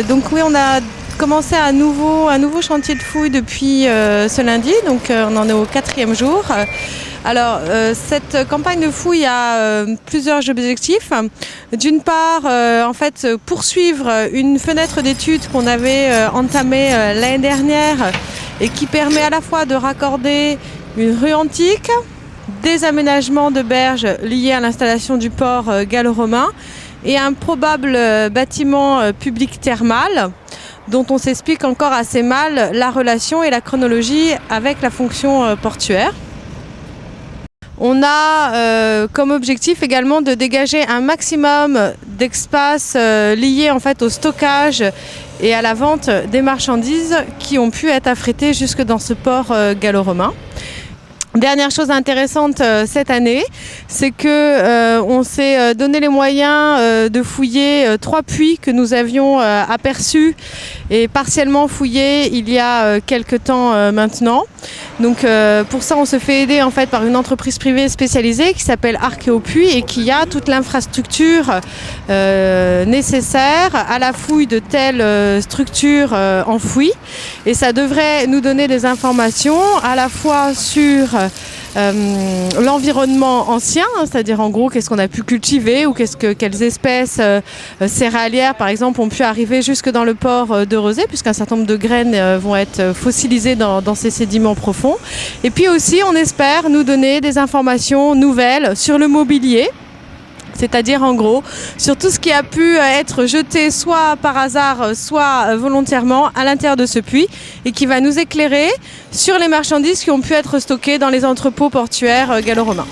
Donc oui, on a commencé un nouveau chantier de fouilles depuis ce lundi, donc on en est au 4e jour. Alors cette campagne de fouilles a plusieurs objectifs. D'une part, en fait, poursuivre une fenêtre d'études qu'on avait entamée l'année dernière et qui permet à la fois de raccorder une rue antique, des aménagements de berges liés à l'installation du port gallo-romain et un probable bâtiment public thermal dont on s'explique encore assez mal la relation et la chronologie avec la fonction portuaire. On a comme objectif également de dégager un maximum d'espace lié en fait au stockage et à la vente des marchandises qui ont pu être affrétées jusque dans ce port gallo-romain. Dernière chose intéressante cette année, c'est que on s'est donné les moyens de fouiller 3 puits que nous avions aperçus et partiellement fouillés il y a quelques temps maintenant. Donc pour ça, on se fait aider en fait par une entreprise privée spécialisée qui s'appelle Archéopuits et qui a toute l'infrastructure nécessaire à la fouille de telles structures enfouies. Et ça devrait nous donner des informations à la fois sur l'environnement ancien, c'est-à-dire en gros qu'est-ce qu'on a pu cultiver ou quelles espèces céréalières par exemple ont pu arriver jusque dans le port de Rezé, puisqu'un certain nombre de graines vont être fossilisées dans ces sédiments profonds. Et puis aussi on espère nous donner des informations nouvelles sur le mobilier, c'est-à-dire en gros sur tout ce qui a pu être jeté soit par hasard, soit volontairement à l'intérieur de ce puits et qui va nous éclairer sur les marchandises qui ont pu être stockées dans les entrepôts portuaires gallo-romains.